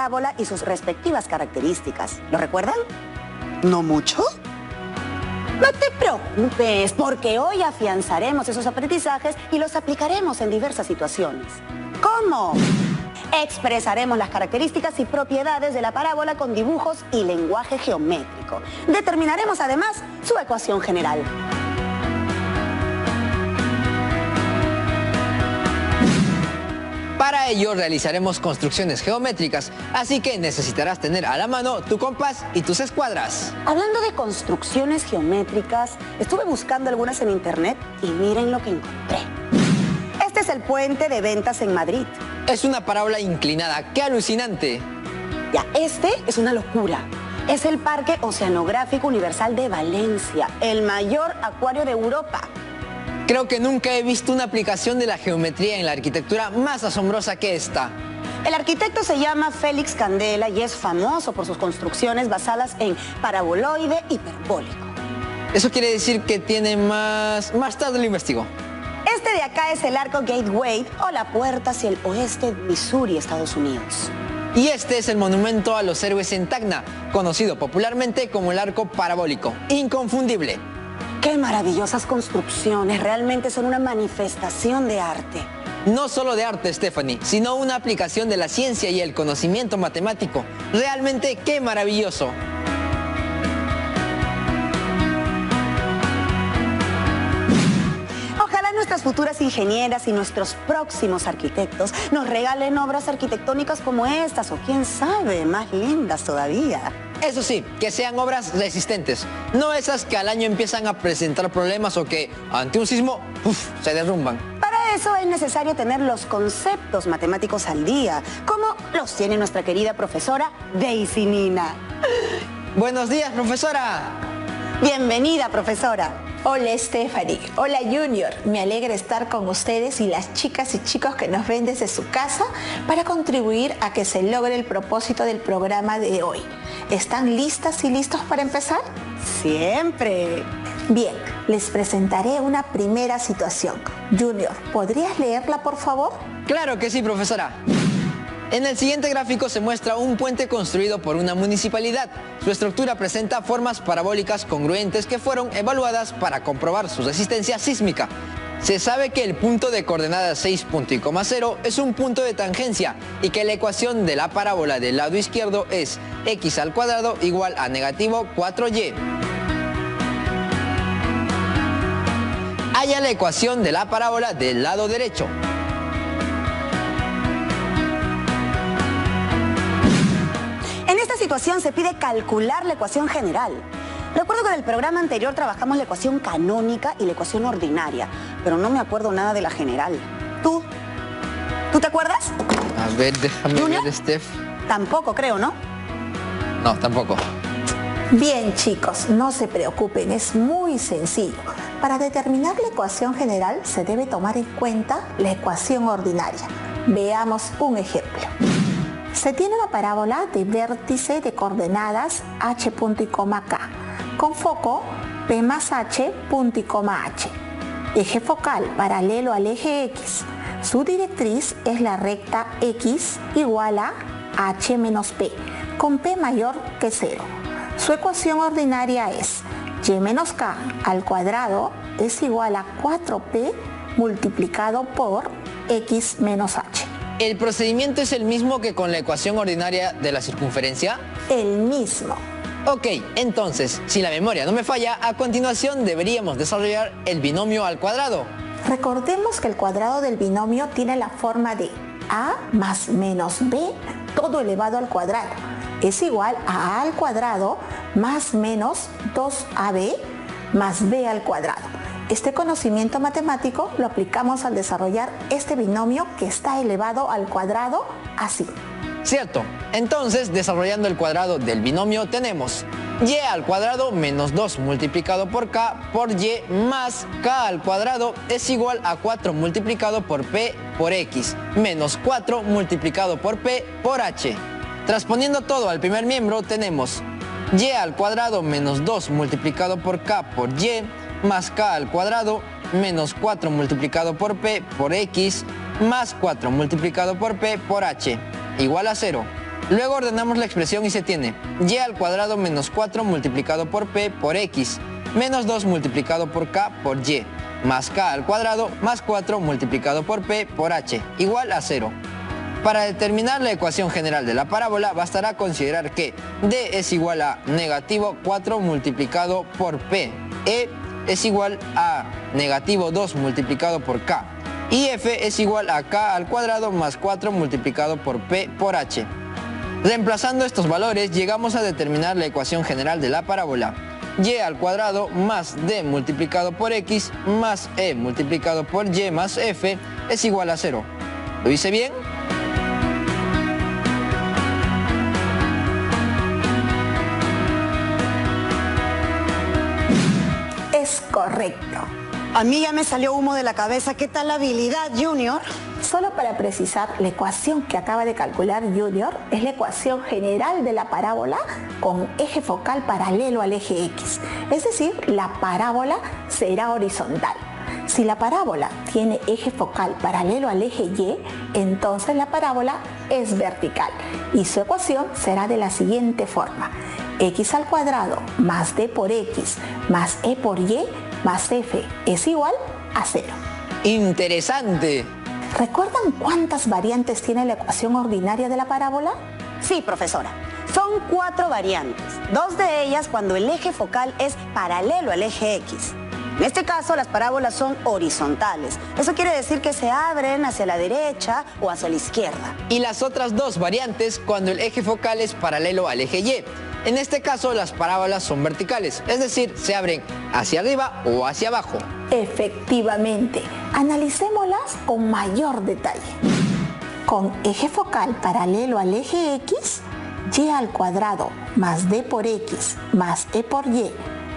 parábola y sus respectivas características. ¿Lo recuerdan? ¿No mucho? No te preocupes, porque hoy afianzaremos esos aprendizajes y los aplicaremos en diversas situaciones. ¿Cómo? Expresaremos las características y propiedades de la parábola con dibujos y lenguaje geométrico. Determinaremos además su ecuación general. Para ello realizaremos construcciones geométricas, así que necesitarás tener a la mano tu compás y tus escuadras. Hablando de construcciones geométricas, estuve buscando algunas en internet y miren lo que encontré. Este es el puente de Ventas en Madrid. Es una parábola inclinada, ¡qué alucinante! Ya, este es una locura. Es el Parque Oceanográfico Universal de Valencia, el mayor acuario de Europa. Creo que nunca he visto una aplicación de la geometría en la arquitectura más asombrosa que esta. El arquitecto se llama Félix Candela y es famoso por sus construcciones basadas en paraboloide hiperbólico. Eso quiere decir que tiene más tarde lo investigo. Este de acá es el Arco Gateway o la puerta hacia el oeste de Missouri, Estados Unidos. Y este es el monumento a los héroes en Tacna, conocido popularmente como el arco parabólico. Inconfundible. ¡Qué maravillosas construcciones! Realmente son una manifestación de arte. No solo de arte, Stephanie, sino una aplicación de la ciencia y el conocimiento matemático. Realmente, ¡qué maravilloso! Ojalá nuestras futuras ingenieras y nuestros próximos arquitectos nos regalen obras arquitectónicas como estas, o quién sabe, más lindas todavía. Eso sí, que sean obras resistentes, no esas que al año empiezan a presentar problemas o que, ante un sismo, se derrumban. Para eso es necesario tener los conceptos matemáticos al día, como los tiene nuestra querida profesora Daisy Nina. Buenos días, profesora. Bienvenida, profesora. Hola Stephanie, hola Junior, me alegra estar con ustedes y las chicas y chicos que nos ven desde su casa para contribuir a que se logre el propósito del programa de hoy. ¿Están listas y listos para empezar? Siempre. Bien, les presentaré una primera situación. Junior, ¿podrías leerla por favor? Claro que sí, profesora. En el siguiente gráfico se muestra un puente construido por una municipalidad. Su estructura presenta formas parabólicas congruentes que fueron evaluadas para comprobar su resistencia sísmica. Se sabe que el punto de coordenadas 6.0 es un punto de tangencia y que la ecuación de la parábola del lado izquierdo es x al cuadrado igual a negativo 4y. Halla la ecuación de la parábola del lado derecho. En esta situación se pide calcular la ecuación general. Recuerdo que en el programa anterior trabajamos la ecuación canónica y la ecuación ordinaria, pero no me acuerdo nada de la general. ¿Tú te acuerdas? A ver, déjame ver, Steph. Tampoco creo, ¿no? No, tampoco. Bien chicos, no se preocupen, es muy sencillo. Para determinar la ecuación general se debe tomar en cuenta la ecuación ordinaria. Veamos un ejemplo. Se tiene una parábola de vértice de coordenadas h punto y coma k, con foco P más h punto y coma h. Eje focal paralelo al eje x. Su directriz es la recta x igual a h menos p, con p mayor que 0. Su ecuación ordinaria es y menos k al cuadrado es igual a 4p multiplicado por x menos h. ¿El procedimiento es el mismo que con la ecuación ordinaria de la circunferencia? El mismo. Ok, entonces, si la memoria no me falla, a continuación deberíamos desarrollar el binomio al cuadrado. Recordemos que el cuadrado del binomio tiene la forma de a más menos b todo elevado al cuadrado. Es igual a al cuadrado más menos 2ab más b al cuadrado. Este conocimiento matemático lo aplicamos al desarrollar este binomio que está elevado al cuadrado así. Cierto. Entonces, desarrollando el cuadrado del binomio tenemos y al cuadrado menos 2 multiplicado por k por y más k al cuadrado es igual a 4 multiplicado por p por x menos 4 multiplicado por p por h. Transponiendo todo al primer miembro tenemos y al cuadrado menos 2 multiplicado por k por y más k al cuadrado menos 4 multiplicado por p por x más 4 multiplicado por p por h igual a 0. Luego ordenamos la expresión y se tiene y al cuadrado menos 4 multiplicado por p por x, menos 2 multiplicado por k por y, más k al cuadrado más 4 multiplicado por p por h, igual a 0. Para determinar la ecuación general de la parábola bastará considerar que d es igual a negativo 4 multiplicado por p, e es igual a negativo 2 multiplicado por k y f es igual a k al cuadrado más 4 multiplicado por p por h. Reemplazando estos valores llegamos a determinar la ecuación general de la parábola y al cuadrado más d multiplicado por x más e multiplicado por y más f es igual a 0. ¿Lo hice bien? Es correcto. A mí ya me salió humo de la cabeza. ¿Qué tal la habilidad, Junior? Solo para precisar, la ecuación que acaba de calcular Junior es la ecuación general de la parábola con eje focal paralelo al eje X. Es decir, la parábola será horizontal. Si la parábola tiene eje focal paralelo al eje Y, entonces la parábola es vertical y su ecuación será de la siguiente forma: x al cuadrado más d por x más e por y más f es igual a 0. ¡Interesante! ¿Recuerdan cuántas variantes tiene la ecuación ordinaria de la parábola? Sí, profesora. Son 4 variantes. 2 de ellas cuando el eje focal es paralelo al eje X. En este caso, las parábolas son horizontales. Eso quiere decir que se abren hacia la derecha o hacia la izquierda. Y las otras 2 variantes cuando el eje focal es paralelo al eje Y. En este caso, las parábolas son verticales, es decir, se abren hacia arriba o hacia abajo. Efectivamente, analicémoslas con mayor detalle. Con eje focal paralelo al eje X, y al cuadrado más d por x más e por y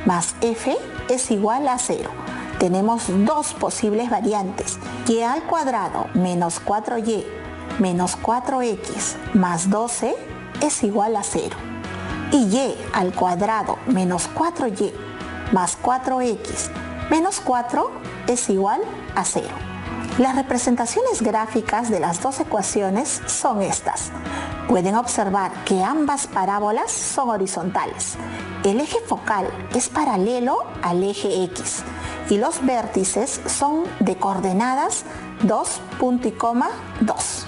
más f es igual a 0. Tenemos 2 posibles variantes: y al cuadrado menos 4y menos 4x más 12 es igual a 0. Y y al cuadrado menos 4y más 4x menos 4 es igual a 0. Las representaciones gráficas de las 2 ecuaciones son estas. Pueden observar que ambas parábolas son horizontales. El eje focal es paralelo al eje X y los vértices son de coordenadas 2, punto y coma, 2.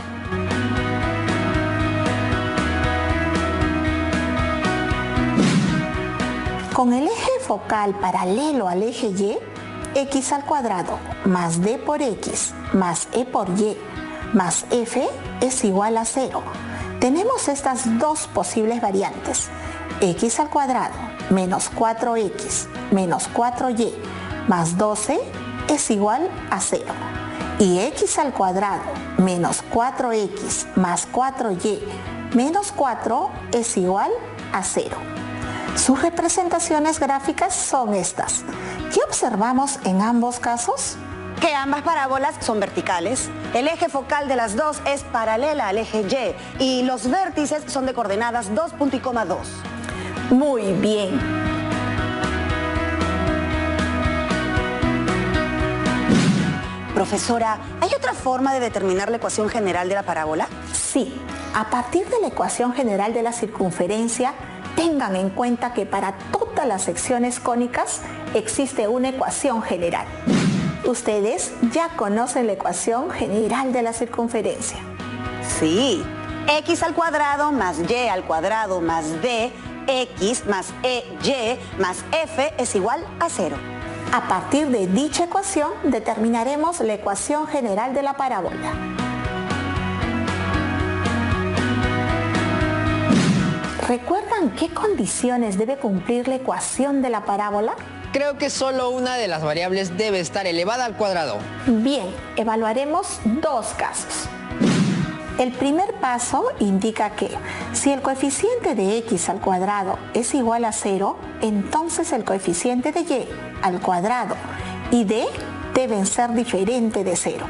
Con el eje focal paralelo al eje Y, x al cuadrado más d por x más e por y más f es igual a 0. Tenemos estas 2 posibles variantes: x al cuadrado menos 4x menos 4y más 12 es igual a 0. Y x al cuadrado menos 4x más 4y menos 4 es igual a 0. Sus representaciones gráficas son estas. ¿Qué observamos en ambos casos? Que ambas parábolas son verticales. El eje focal de las 2 es paralela al eje Y y los vértices son de coordenadas 2, punto y coma, 2. Muy bien. Profesora, ¿hay otra forma de determinar la ecuación general de la parábola? Sí, a partir de la ecuación general de la circunferencia, tengan en cuenta que para todas las secciones cónicas existe una ecuación general. Ustedes ya conocen la ecuación general de la circunferencia. Sí, x al cuadrado más y al cuadrado más d, x más e, y más f es igual a 0. A partir de dicha ecuación determinaremos la ecuación general de la parábola. ¿Recuerdan qué condiciones debe cumplir la ecuación de la parábola? Creo que solo una de las variables debe estar elevada al cuadrado. Bien, evaluaremos 2 casos. El primer paso indica que si el coeficiente de x al cuadrado es igual a 0, entonces el coeficiente de y al cuadrado y d deben ser diferentes de 0.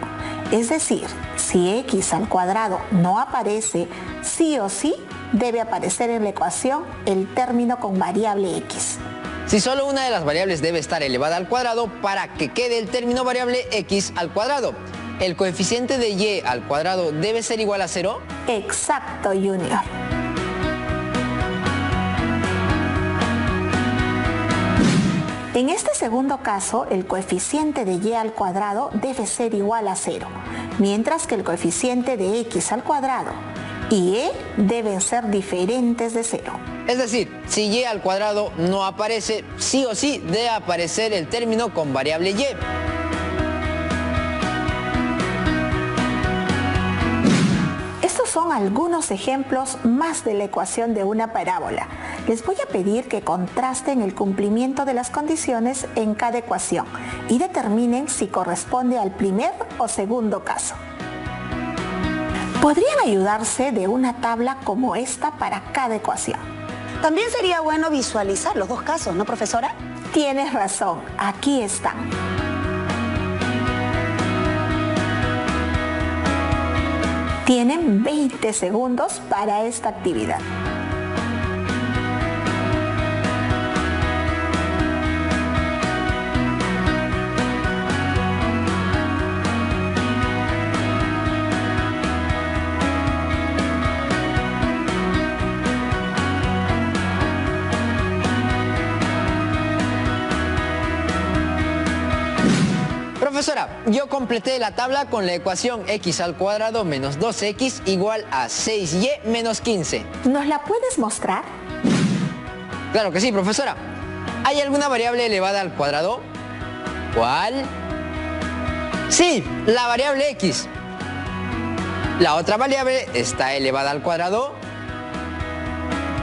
Es decir, si x al cuadrado no aparece, sí o sí debe aparecer en la ecuación el término con variable x. Si solo una de las variables debe estar elevada al cuadrado para que quede el término variable x al cuadrado, ¿el coeficiente de y al cuadrado debe ser igual a 0? Exacto, Junior. En este segundo caso, el coeficiente de y al cuadrado debe ser igual a 0, mientras que el coeficiente de x al cuadrado y e deben ser diferentes de 0. Es decir, si y al cuadrado no aparece, sí o sí debe aparecer el término con variable y. Estos son algunos ejemplos más de la ecuación de una parábola. Les voy a pedir que contrasten el cumplimiento de las condiciones en cada ecuación y determinen si corresponde al primer o segundo caso. Podrían ayudarse de una tabla como esta para cada ecuación. También sería bueno visualizar los dos casos, ¿no, profesora? Tienes razón, aquí están. Tienen 20 segundos para esta actividad. Profesora, yo completé la tabla con la ecuación x al cuadrado menos 2x igual a 6y menos 15. ¿Nos la puedes mostrar? Claro que sí, profesora. ¿Hay alguna variable elevada al cuadrado? ¿Cuál? Sí, la variable x. ¿La otra variable está elevada al cuadrado?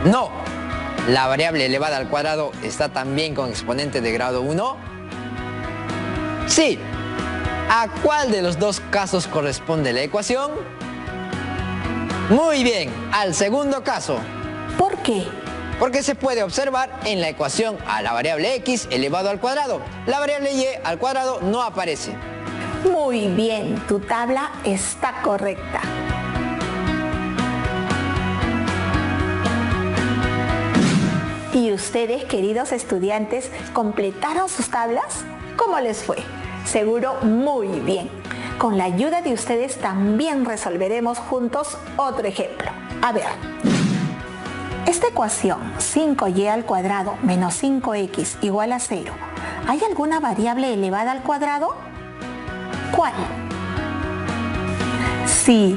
No. ¿La variable elevada al cuadrado está también con exponente de grado 1? Sí. ¿A cuál de los dos casos corresponde la ecuación? Muy bien, al segundo caso. ¿Por qué? Porque se puede observar en la ecuación a la variable x elevado al cuadrado. La variable y al cuadrado no aparece. Muy bien, tu tabla está correcta. ¿Y ustedes, queridos estudiantes, completaron sus tablas? ¿Cómo les fue? Seguro muy bien. Con la ayuda de ustedes también resolveremos juntos otro ejemplo. A ver, esta ecuación 5y al cuadrado menos 5x igual a 0, ¿hay alguna variable elevada al cuadrado? ¿Cuál? Sí,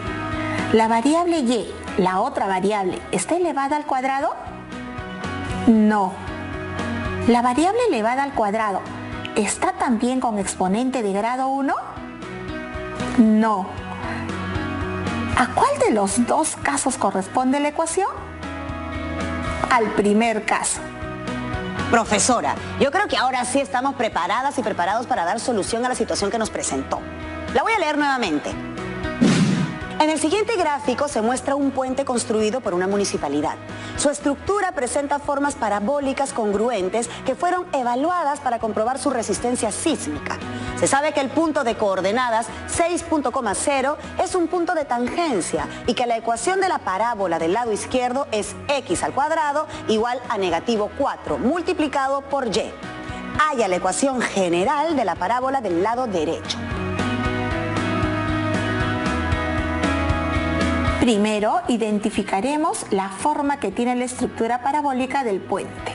la variable y, la otra variable, ¿está elevada al cuadrado? No. ¿La variable elevada al cuadrado está también con exponente de grado 1? No. ¿A cuál de los dos casos corresponde la ecuación? Al primer caso. Profesora, yo creo que ahora sí estamos preparadas y preparados para dar solución a la situación que nos presentó. La voy a leer nuevamente. En el siguiente gráfico se muestra un puente construido por una municipalidad. Su estructura presenta formas parabólicas congruentes que fueron evaluadas para comprobar su resistencia sísmica. Se sabe que el punto de coordenadas 6.0 es un punto de tangencia y que la ecuación de la parábola del lado izquierdo es x al cuadrado igual a negativo 4 multiplicado por y. Halla la ecuación general de la parábola del lado derecho. Primero, identificaremos la forma que tiene la estructura parabólica del puente.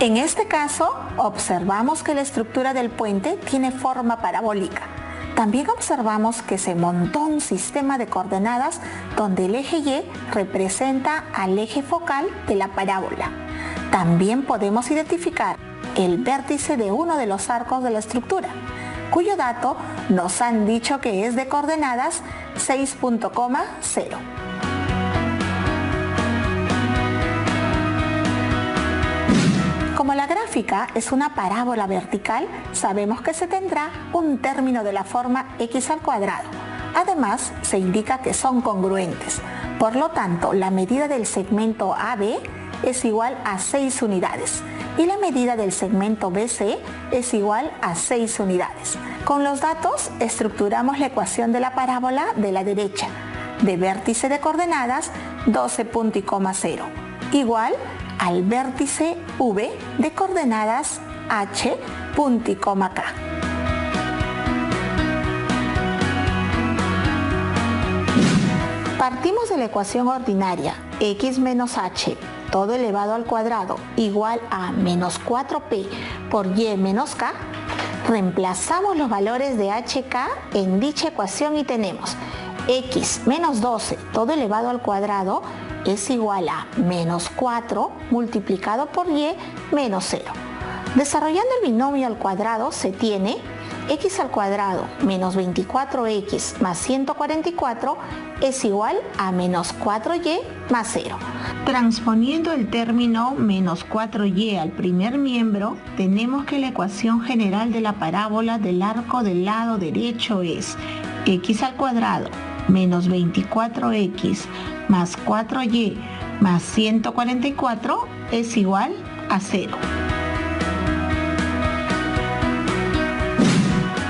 En este caso, observamos que la estructura del puente tiene forma parabólica. También observamos que se montó un sistema de coordenadas donde el eje Y representa al eje focal de la parábola. También podemos identificar el vértice de uno de los arcos de la estructura, cuyo dato nos han dicho que es de coordenadas 6.0. Como la gráfica es una parábola vertical, sabemos que se tendrá un término de la forma x al cuadrado. Además, se indica que son congruentes. Por lo tanto, la medida del segmento AB es igual a 6 unidades y la medida del segmento BC es igual a 6 unidades. Con los datos estructuramos la ecuación de la parábola de la derecha, de vértice de coordenadas 12.0, igual al vértice V de coordenadas H, K. Partimos de la ecuación ordinaria x menos h todo elevado al cuadrado igual a menos 4p por y menos k, reemplazamos los valores de hk en dicha ecuación y tenemos x menos 12 todo elevado al cuadrado es igual a menos 4 multiplicado por y menos 0. Desarrollando el binomio al cuadrado se tiene x al cuadrado menos 24x más 144 es igual a menos 4y más 0. Transponiendo el término menos 4y al primer miembro, tenemos que la ecuación general de la parábola del arco del lado derecho es x al cuadrado menos 24x más 4y más 144 es igual a 0.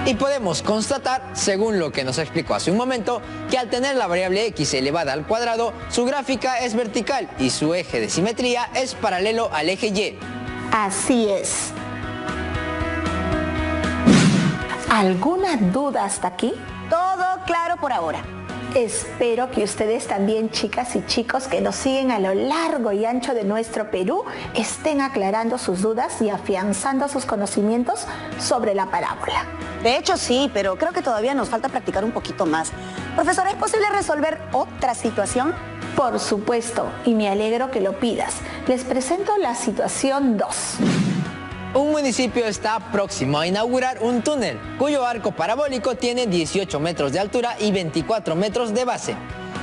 Y podemos constatar, según lo que nos explicó hace un momento, que al tener la variable x elevada al cuadrado, su gráfica es vertical y su eje de simetría es paralelo al eje y. Así es. ¿Alguna duda hasta aquí? Todo claro por ahora. Espero que ustedes también, chicas y chicos que nos siguen a lo largo y ancho de nuestro Perú, estén aclarando sus dudas y afianzando sus conocimientos sobre la parábola. De hecho sí, pero creo que todavía nos falta practicar un poquito más. Profesora, ¿es posible resolver otra situación? Por supuesto, y me alegro que lo pidas. Les presento la situación 2. Un municipio está próximo a inaugurar un túnel, cuyo arco parabólico tiene 18 metros de altura y 24 metros de base.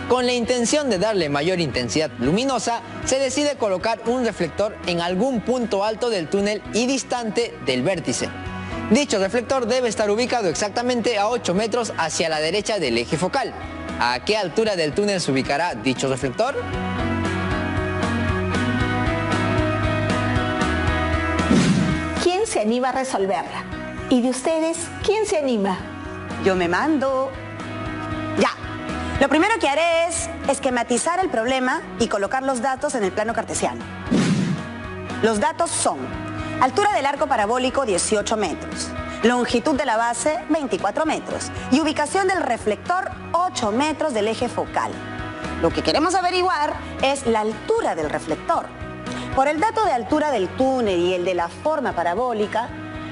Con la intención de darle mayor intensidad luminosa, se decide colocar un reflector en algún punto alto del túnel y distante del vértice. Dicho reflector debe estar ubicado exactamente a 8 metros hacia la derecha del eje focal. ¿A qué altura del túnel se ubicará dicho reflector? ¿Quién se anima a resolverla? ¿Y de ustedes, quién se anima? Yo me mando. Ya. Lo primero que haré es esquematizar el problema y colocar los datos en el plano cartesiano. Los datos son: altura del arco parabólico 18 metros, longitud de la base 24 metros y ubicación del reflector 8 metros del eje focal. Lo que queremos averiguar es la altura del reflector. Por el dato de altura del túnel y el de la forma parabólica,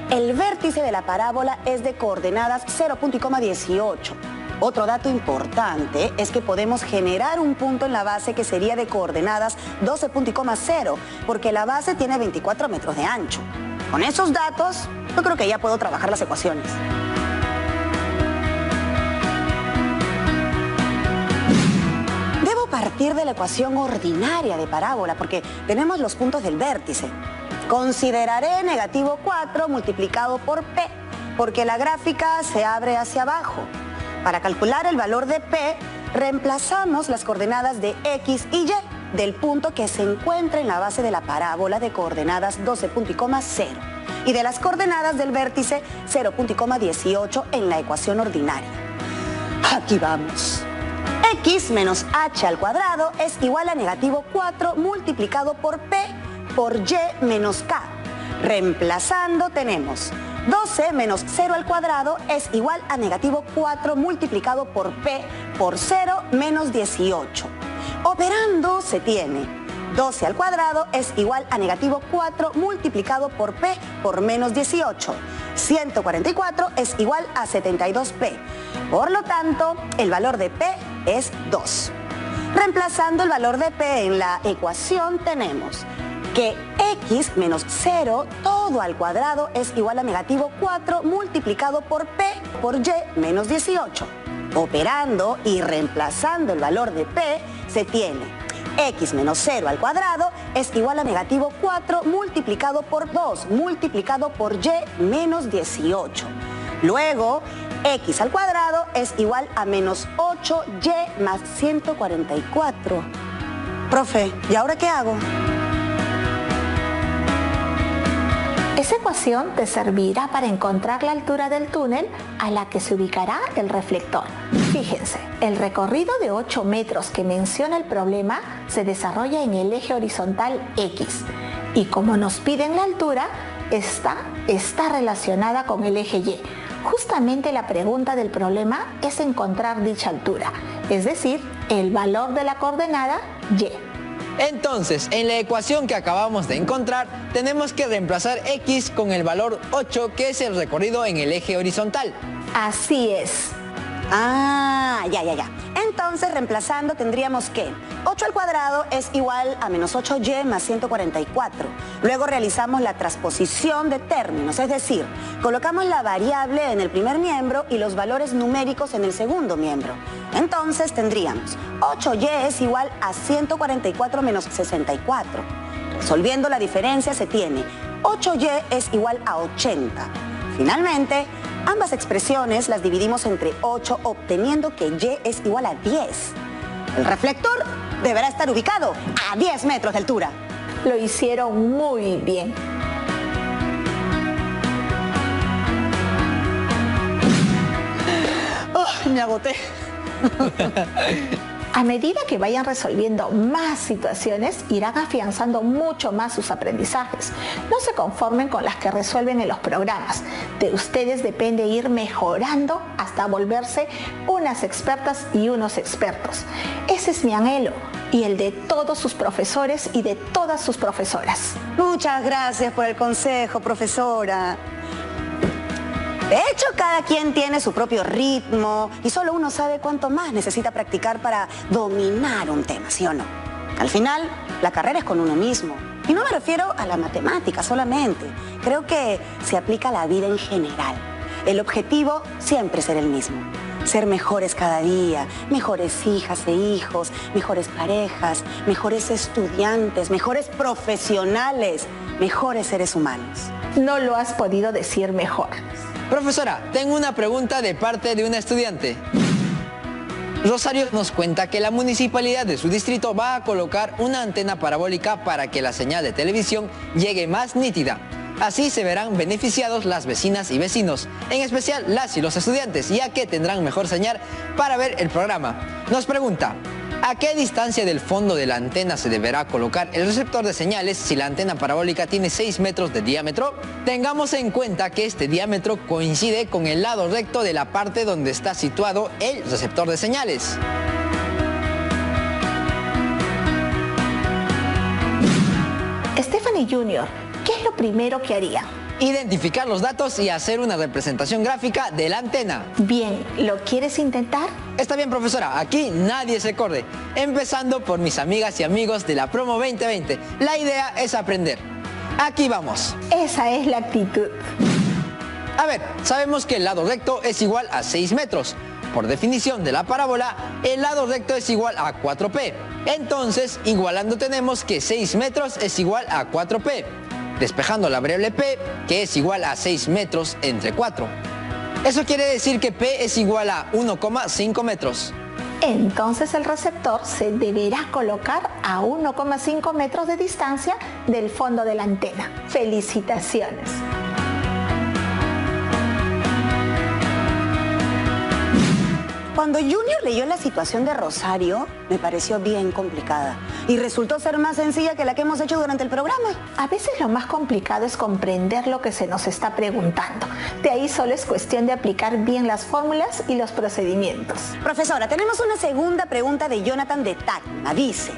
el vértice de la parábola es de coordenadas 0.18. Otro dato importante es que podemos generar un punto en la base que sería de coordenadas 12.0, porque la base tiene 24 metros de ancho. Con esos datos, yo creo que ya puedo trabajar las ecuaciones. Debo partir de la ecuación ordinaria de parábola, porque tenemos los puntos del vértice. Consideraré negativo 4 multiplicado por P, porque la gráfica se abre hacia abajo. Para calcular el valor de P, reemplazamos las coordenadas de X y Y del punto que se encuentra en la base de la parábola de coordenadas 12.0 y de las coordenadas del vértice 0.18 en la ecuación ordinaria. Aquí vamos. X menos h al cuadrado es igual a negativo 4 multiplicado por P por Y menos K. Reemplazando tenemos 12 menos 0 al cuadrado es igual a negativo 4 multiplicado por P por 0 menos 18. Operando se tiene 12 al cuadrado es igual a negativo 4 multiplicado por P por menos 18. 144 es igual a 72P. Por lo tanto, el valor de P es 2. Reemplazando el valor de P en la ecuación tenemos que X menos 0 todo al cuadrado es igual a negativo 4 multiplicado por P por Y menos 18. Operando y reemplazando el valor de P se tiene X menos 0 al cuadrado es igual a negativo 4 multiplicado por 2 multiplicado por Y menos 18. Luego, X al cuadrado es igual a menos 8Y más 144. Profe, ¿y ahora qué hago? Esa ecuación te servirá para encontrar la altura del túnel a la que se ubicará el reflector. Fíjense, el recorrido de 8 metros que menciona el problema se desarrolla en el eje horizontal X y como nos piden la altura, esta está relacionada con el eje Y. Justamente la pregunta del problema es encontrar dicha altura, es decir, el valor de la coordenada Y. Entonces, en la ecuación que acabamos de encontrar, tenemos que reemplazar x con el valor 8, que es el recorrido en el eje horizontal. Así es. Ah, ya. Entonces, reemplazando, tendríamos que 8 al cuadrado es igual a menos 8y más 144. Luego realizamos la transposición de términos, es decir, colocamos la variable en el primer miembro y los valores numéricos en el segundo miembro. Entonces, tendríamos 8y es igual a 144 menos 64. Resolviendo la diferencia, se tiene 8y es igual a 80. Finalmente, ambas expresiones las dividimos entre 8, obteniendo que y es igual a 10. El reflector deberá estar ubicado a 10 metros de altura. Lo hicieron muy bien. Oh, me agoté. A medida que vayan resolviendo más situaciones, irán afianzando mucho más sus aprendizajes. No se conformen con las que resuelven en los programas. De ustedes depende ir mejorando hasta volverse unas expertas y unos expertos. Ese es mi anhelo y el de todos sus profesores y de todas sus profesoras. Muchas gracias por el consejo, profesora. De hecho, cada quien tiene su propio ritmo y solo uno sabe cuánto más necesita practicar para dominar un tema, ¿sí o no? Al final, la carrera es con uno mismo. Y no me refiero a la matemática solamente. Creo que se aplica a la vida en general. El objetivo siempre será el mismo. Ser mejores cada día, mejores hijas e hijos, mejores parejas, mejores estudiantes, mejores profesionales, mejores seres humanos. No lo has podido decir mejor. Profesora, tengo una pregunta de parte de una estudiante. Rosario nos cuenta que la municipalidad de su distrito va a colocar una antena parabólica para que la señal de televisión llegue más nítida. Así se verán beneficiados las vecinas y vecinos, en especial las y los estudiantes, ya que tendrán mejor señal para ver el programa. Nos pregunta, ¿a qué distancia del fondo de la antena se deberá colocar el receptor de señales si la antena parabólica tiene 6 metros de diámetro? Tengamos en cuenta que este diámetro coincide con el lado recto de la parte donde está situado el receptor de señales. Stephanie Jr., ¿qué es lo primero que haría? Identificar los datos y hacer una representación gráfica de la antena. Bien, ¿lo quieres intentar? Está bien, profesora, aquí nadie se corre. Empezando por mis amigas y amigos de la promo 2020. La idea es aprender. Aquí vamos. Esa es la actitud. A ver, sabemos que el lado recto es igual a 6 metros. Por definición de la parábola, el lado recto es igual a 4p. Entonces, igualando tenemos que 6 metros es igual a 4p. Despejando la variable p, que es igual a 6 metros entre 4. Eso quiere decir que p es igual a 1,5 metros. Entonces el receptor se deberá colocar a 1,5 metros de distancia del fondo de la antena. ¡Felicitaciones! Cuando Junior leyó la situación de Rosario, me pareció bien complicada y resultó ser más sencilla que la que hemos hecho durante el programa. A veces lo más complicado es comprender lo que se nos está preguntando. De ahí solo es cuestión de aplicar bien las fórmulas y los procedimientos. Profesora, tenemos una segunda pregunta de Jonathan de Tacna. Dice,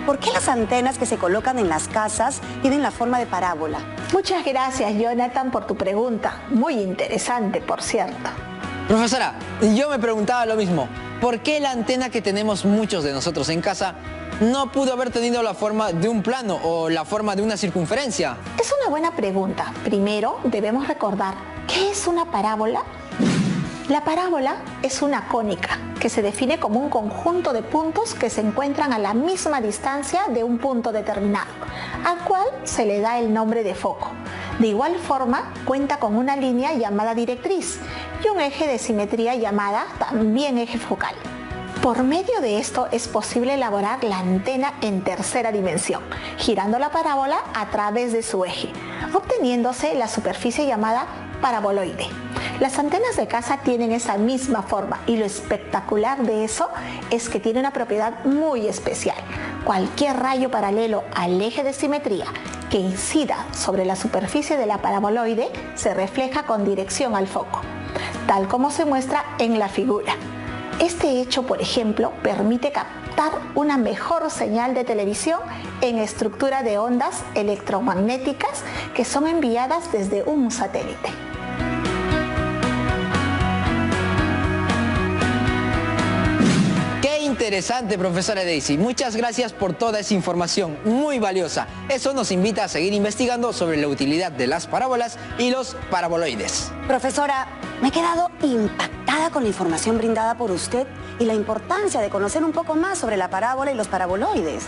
¿por qué las antenas que se colocan en las casas tienen la forma de parábola? Muchas gracias, Jonathan, por tu pregunta. Muy interesante, por cierto. Profesora, yo me preguntaba lo mismo. ¿Por qué la antena que tenemos muchos de nosotros en casa no pudo haber tenido la forma de un plano o la forma de una circunferencia? Es una buena pregunta. Primero, debemos recordar, ¿qué es una parábola? La parábola es una cónica que se define como un conjunto de puntos que se encuentran a la misma distancia de un punto determinado, al cual se le da el nombre de foco. De igual forma, cuenta con una línea llamada directriz y un eje de simetría llamada también eje focal. Por medio de esto es posible elaborar la antena en tercera dimensión, girando la parábola a través de su eje, obteniéndose la superficie llamada paraboloide. Las antenas de casa tienen esa misma forma y lo espectacular de eso es que tiene una propiedad muy especial. Cualquier rayo paralelo al eje de simetría que incida sobre la superficie de la paraboloide se refleja con dirección al foco, tal como se muestra en la figura. Este hecho, por ejemplo, permite captar una mejor señal de televisión en estructura de ondas electromagnéticas que son enviadas desde un satélite. Interesante, profesora Daisy. Muchas gracias por toda esa información muy valiosa. Eso nos invita a seguir investigando sobre la utilidad de las parábolas y los paraboloides. Profesora, me he quedado impactada con la información brindada por usted y la importancia de conocer un poco más sobre la parábola y los paraboloides.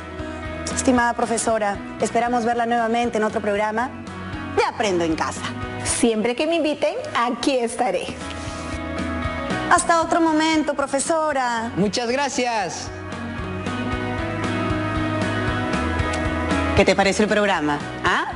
Estimada profesora, esperamos verla nuevamente en otro programa de Aprendo en Casa. Siempre que me inviten, aquí estaré. Hasta otro momento, profesora. Muchas gracias. ¿Qué te pareció el programa? ¿Ah?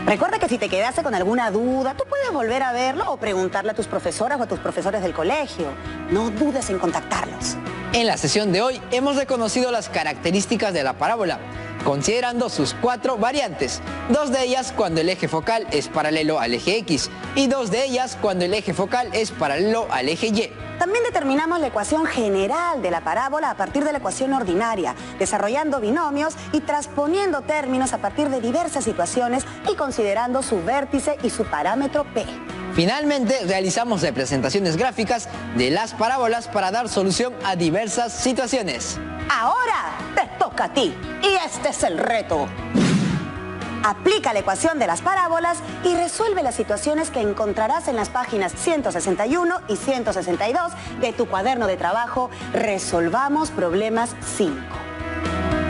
Recuerda que si te quedaste con alguna duda, tú puedes volver a verlo o preguntarle a tus profesoras o a tus profesores del colegio. No dudes en contactarlos. En la sesión de hoy hemos reconocido las características de la parábola, considerando sus 4 variantes, 2 de ellas cuando el eje focal es paralelo al eje X y 2 de ellas cuando el eje focal es paralelo al eje Y. También determinamos la ecuación general de la parábola a partir de la ecuación ordinaria, desarrollando binomios y transponiendo términos a partir de diversas situaciones y considerando su vértice y su parámetro P. Finalmente, realizamos representaciones gráficas de las parábolas para dar solución a diversas situaciones. Ahora te toca a ti y este es el reto. Aplica la ecuación de las parábolas y resuelve las situaciones que encontrarás en las páginas 161 y 162 de tu cuaderno de trabajo Resolvamos Problemas 5.